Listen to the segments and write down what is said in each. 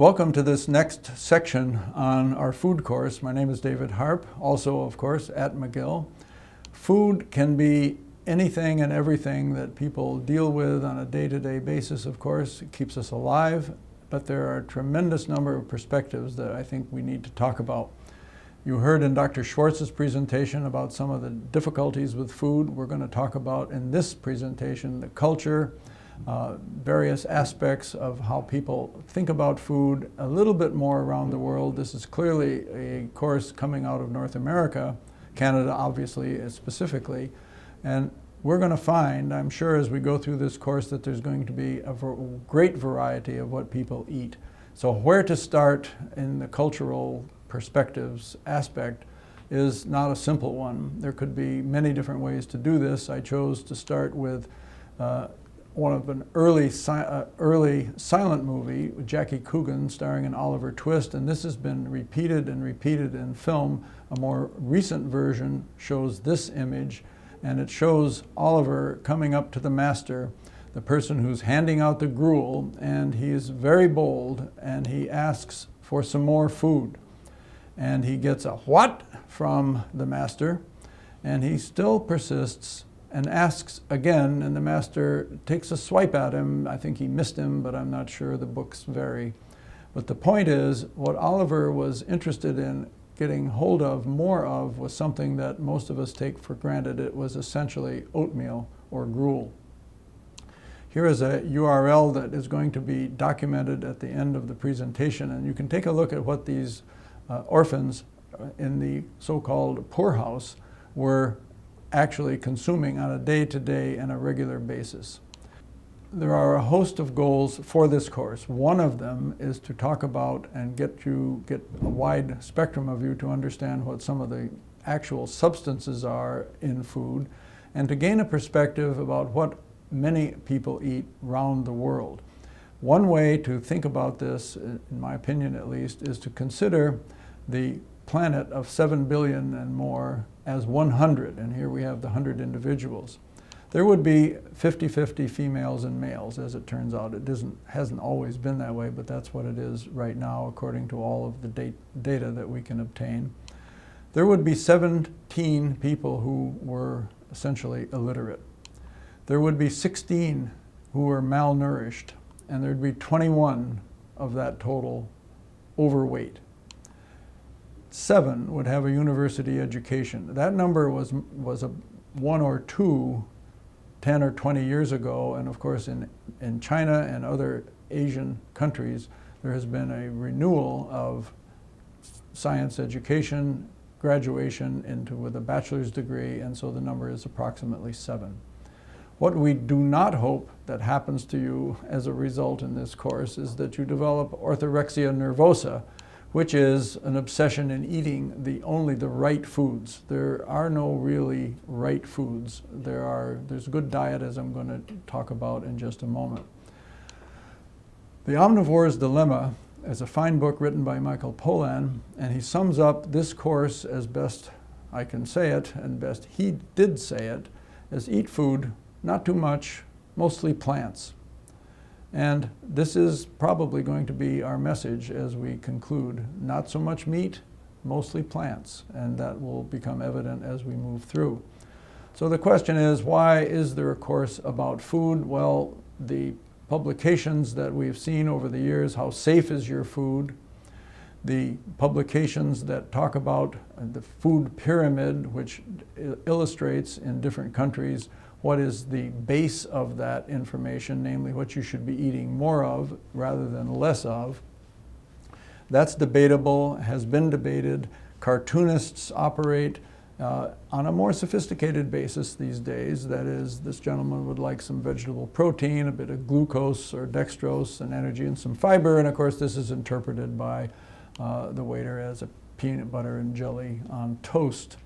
Welcome to this next section on our food course. My name is David Harp, also of course at McGill. Food can be anything and everything that people deal with on a day-to-day basis, of course. It keeps us alive, but there are a tremendous number of perspectives that I think we need to talk about. You heard in Dr. Schwartz's presentation about some of the difficulties with food. We're going to talk about in this presentation the culture, various aspects of how people think about food, a little bit more around the world. This is clearly a course coming out of North America, Canada obviously specifically, and we're going to find, I'm sure as we go through this course, that there's going to be a great variety of what people eat. So where to start in the cultural perspectives aspect is not a simple one. There could be many different ways to do this. I chose to start with one of an early silent movie with Jackie Coogan starring in Oliver Twist, and this has been repeated and repeated in film. A more recent version shows this image, and it shows Oliver coming up to the master, the person who's handing out the gruel, and he is very bold and he asks for some more food. And he gets a "what?" from the master, and he still persists and asks again, and the master takes a swipe at him. I think he missed him, but I'm not sure. The books vary. But the point is, what Oliver was interested in getting hold of more of was something that most of us take for granted. It was essentially oatmeal or gruel. Here is a URL that is going to be documented at the end of the presentation, and you can take a look at what these orphans in the so-called poorhouse were actually consuming on a day-to-day and a regular basis. There are a host of goals for this course. One of them is to talk about and get a wide spectrum of you to understand what some of the actual substances are in food, and to gain a perspective about what many people eat around the world. One way to think about this, in my opinion at least, is to consider the planet of 7 billion and more as 100, and here we have the 100 individuals. There would be 50-50 females and males, as it turns out. It hasn't always been that way, but that's what it is right now according to all of the data that we can obtain. There would be 17 people who were essentially illiterate. There would be 16 who were malnourished, and there'd be 21 of that total overweight. 7 would have a university education. That number was a 1 or 2 10 or 20 years ago, and of course in China and other Asian countries there has been a renewal of science education, graduation with a bachelor's degree, and so the number is approximately 7. What we do not hope that happens to you as a result in this course is that you develop orthorexia nervosa, which is an obsession in eating only the right foods. There are no really right foods. There's good diet, as I'm going to talk about in just a moment. The Omnivore's Dilemma is a fine book written by Michael Pollan, and he sums up this course as best I can say it, and best he did say it, as eat food, not too much, mostly plants. And this is probably going to be our message as we conclude. Not so much meat, mostly plants, and that will become evident as we move through. So the question is, why is there a course about food? Well, the publications that we've seen over the years, how safe is your food? The publications that talk about the food pyramid, which illustrates in different countries what is the base of that information, namely what you should be eating more of rather than less of. That's debatable, has been debated. Cartoonists operate on a more sophisticated basis these days. That is, this gentleman would like some vegetable protein, a bit of glucose or dextrose and energy and some fiber, and of course this is interpreted by the waiter as a peanut butter and jelly on toast.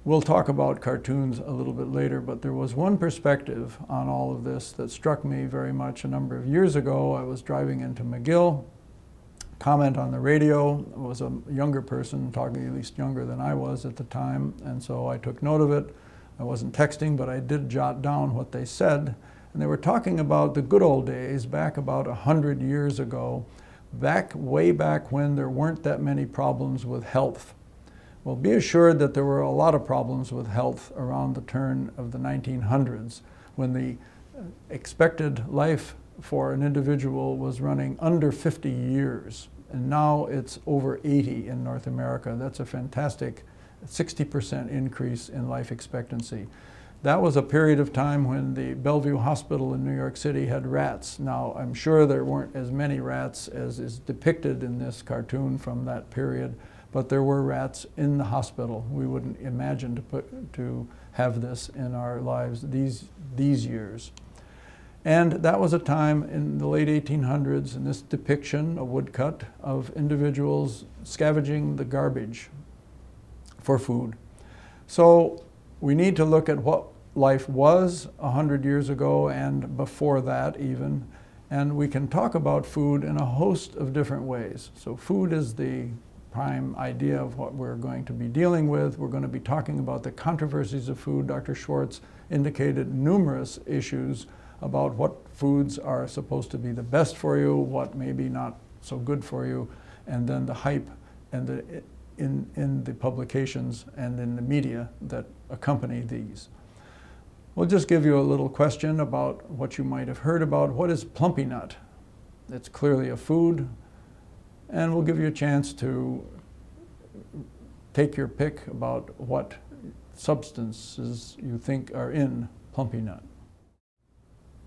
We'll talk about cartoons a little bit later, but there was one perspective on all of this that struck me very much a number of years ago. I was driving into McGill. Comment on the radio was a younger person talking, at least younger than I was at the time, and so I took note of it. I wasn't texting, but I did jot down what they said, And they were talking about the good old days, back about 100 years ago, way back when there weren't that many problems with health. Well, be assured that there were a lot of problems with health around the turn of the 1900s, when the expected life for an individual was running under 50 years. And now it's over 80 in North America. That's a fantastic 60% increase in life expectancy. That was a period of time when the Bellevue Hospital in New York City had rats. Now, I'm sure there weren't as many rats as is depicted in this cartoon from that period, but there were rats in the hospital. We wouldn't imagine to have this in our lives these years. And that was a time in the late 1800s, in this depiction, a woodcut of individuals scavenging the garbage for food. So we need to look at what life was 100 years ago and before that even, and we can talk about food in a host of different ways. So food is the prime idea of what we're going to be dealing with. We're going to be talking about the controversies of food. Dr. Schwartz indicated numerous issues about what foods are supposed to be the best for you, what may be not so good for you, and then the hype and in the publications and in the media that accompany these. We'll just give you a little question about what you might have heard about. What is plumpy nut? It's clearly a food, and we'll give you a chance to take your pick about what substances you think are in plumpy nut.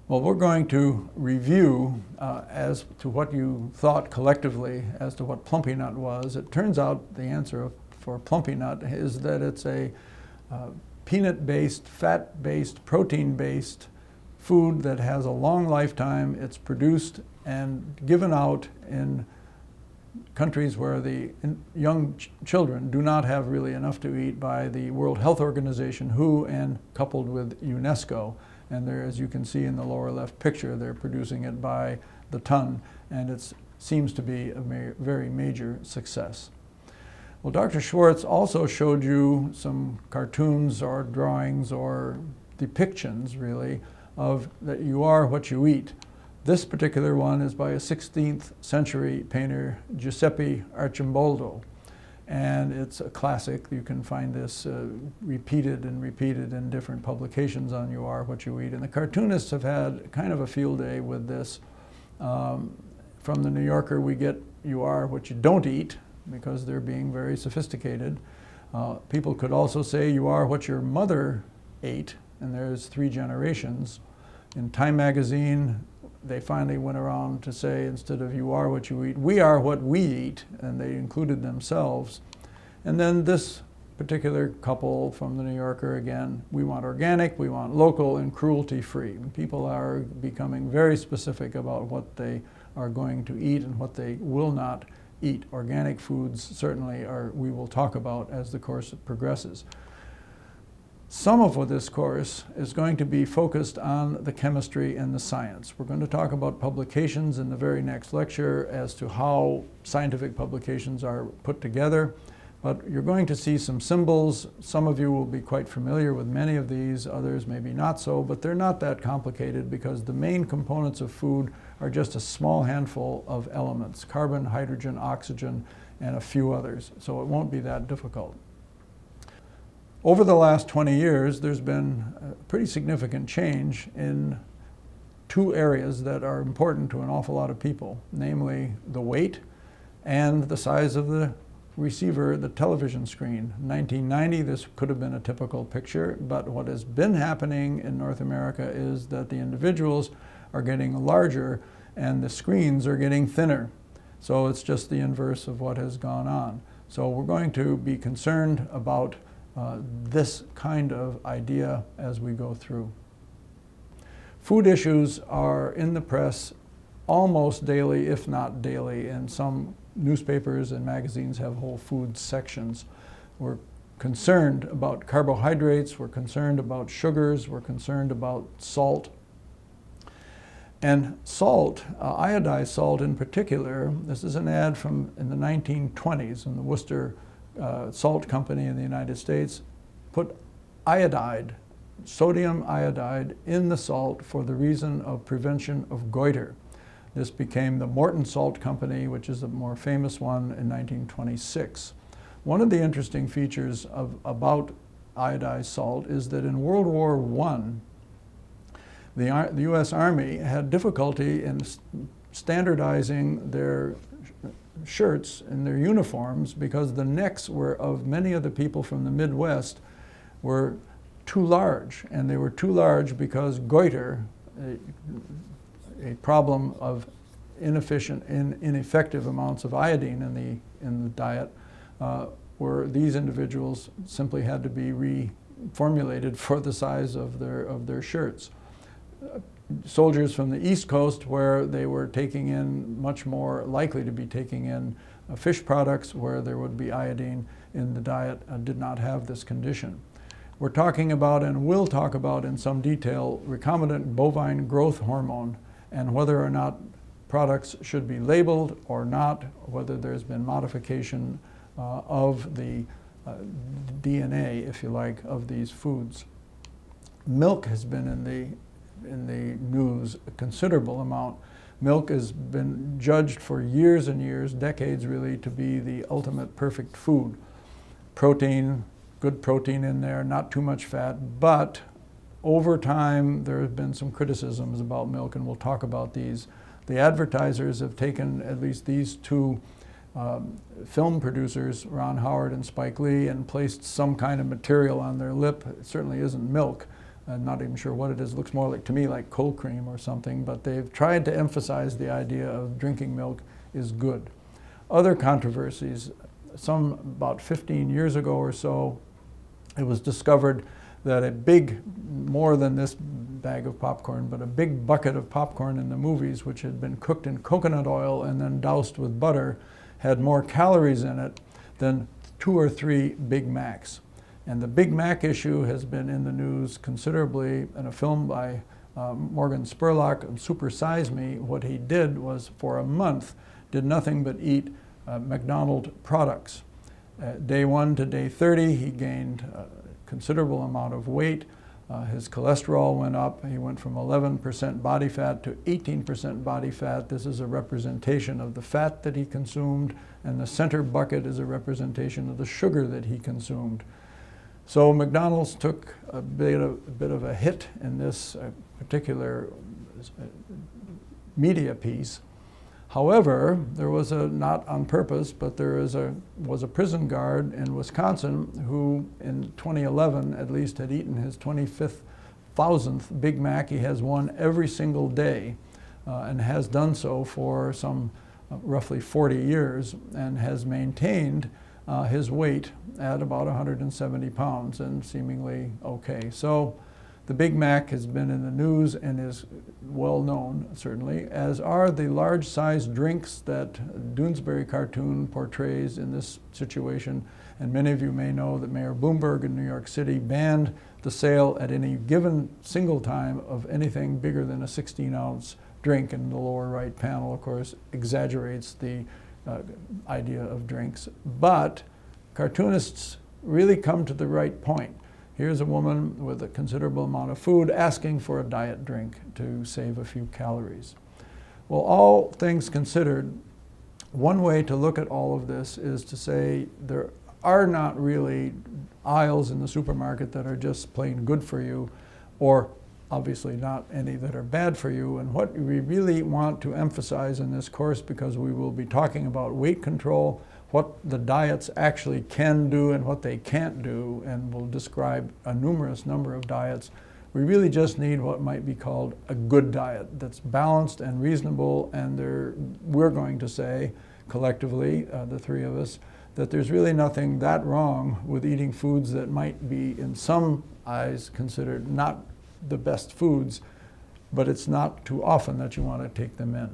Well, we're going to review as to what you thought collectively as to what plumpy nut was. It turns out the answer for plumpy nut is that it's a peanut-based, fat-based, protein-based food that has a long lifetime. It's produced and given out in countries where the young children do not have really enough to eat by the World Health Organization, WHO, and coupled with UNESCO. And there, as you can see in the lower left picture, they're producing it by the ton, and it seems to be a very major success. Well, Dr. Schwartz also showed you some cartoons or drawings or depictions, really, of that you are what you eat. This particular one is by a 16th century painter, Giuseppe Arcimboldo, and it's a classic. You can find this repeated and repeated in different publications on You Are What You Eat. And the cartoonists have had kind of a field day with this. From the New Yorker, we get You Are What You Don't Eat, because they're being very sophisticated. People could also say you are what your mother ate, and there's 3 generations. In Time magazine, they finally went around to say, instead of you are what you eat, we are what we eat, and they included themselves. And then this particular couple from the New Yorker, again, we want organic, we want local, and cruelty-free. People are becoming very specific about what they are going to eat and what they will not eat. Organic foods certainly we will talk about as the course progresses. Some of this course is going to be focused on the chemistry and the science. We're going to talk about publications in the very next lecture as to how scientific publications are put together. But you're going to see some symbols. Some of you will be quite familiar with many of these, others maybe not so, but they're not that complicated because the main components of food are just a small handful of elements: carbon, hydrogen, oxygen, and a few others. So it won't be that difficult. Over the last 20 years, there's been a pretty significant change in 2 areas that are important to an awful lot of people, namely the weight and the size of the receiver, the television screen. In 1990, this could have been a typical picture, but what has been happening in North America is that the individuals are getting larger and the screens are getting thinner. So it's just the inverse of what has gone on. So we're going to be concerned about this kind of idea as we go through. Food issues are in the press almost daily, if not daily, and some newspapers and magazines have whole food sections. We're concerned about carbohydrates, we're concerned about sugars, we're concerned about salt. And salt, iodized salt in particular, this is an ad from in the 1920s, and the Worcester Salt Company in the United States put iodide sodium iodide in the salt for the reason of prevention of goiter. This became the Morton Salt Company, which is a more famous one, in 1926. One of the interesting features about iodized salt is that in World War I, the U.S. Army had difficulty in standardizing their shirts and their uniforms because the necks of many of the people from the Midwest were too large, and they were too large because goiter, a problem of ineffective amounts of iodine in the diet, where these individuals simply had to be reformulated for the size of their shirts. Soldiers from the East Coast, where they were taking in, much more likely to be taking in fish products where there would be iodine in the diet, did not have this condition. We're talking about, and will talk about in some detail, recombinant bovine growth hormone, and whether or not products should be labeled or not, whether there's been modification of the DNA, if you like, of these foods. Milk has been in the news a considerable amount. Milk has been judged for years and years, decades really, to be the ultimate perfect food. Protein, good protein in there, not too much fat, but over time there have been some criticisms about milk, and we'll talk about these. The advertisers have taken at least these two film producers, Ron Howard and Spike Lee, and placed some kind of material on their lip. It certainly isn't milk. I'm not even sure what it is. It looks more like, to me, like cold cream or something, but they've tried to emphasize the idea of drinking milk is good. Other controversies, some about 15 years ago or so, it was discovered that a big, more than this bag of popcorn, but a big bucket of popcorn in the movies, which had been cooked in coconut oil and then doused with butter, had more calories in it than 2 or 3 Big Macs. And the Big Mac issue has been in the news considerably. In a film by Morgan Spurlock, Super Size Me, what he did was, for a month, did nothing but eat McDonald's products. Day 1 to day 30, he gained a considerable amount of weight. His cholesterol went up. He went from 11% body fat to 18% body fat. This is a representation of the fat that he consumed, and the center bucket is a representation of the sugar that he consumed. So McDonald's took a bit of a hit in this particular media piece. However, there was not on purpose, but there was a prison guard in Wisconsin who in 2011 at least had eaten his 25,000th Big Mac. He has one every single day and has done so for some roughly 40 years and has maintained his weight at about 170 pounds and seemingly okay. So the Big Mac has been in the news and is well known, certainly, as are the large-sized drinks that Doonesbury cartoon portrays in this situation. And many of you may know that Mayor Bloomberg in New York City banned the sale at any given single time of anything bigger than a 16-ounce drink. And the lower right panel, of course, exaggerates the idea of drinks. But cartoonists really come to the right point. Here's a woman with a considerable amount of food asking for a diet drink to save a few calories. Well, all things considered, one way to look at all of this is to say there are not really aisles in the supermarket that are just plain good for you, or obviously not any that are bad for you. And what we really want to emphasize in this course, because we will be talking about weight control, what the diets actually can do and what they can't do, and we'll describe a numerous number of diets. We really just need what might be called a good diet that's balanced and reasonable, and we're going to say collectively, the three of us, that there's really nothing that wrong with eating foods that might be in some eyes considered not the best foods, but it's not too often that you want to take them in.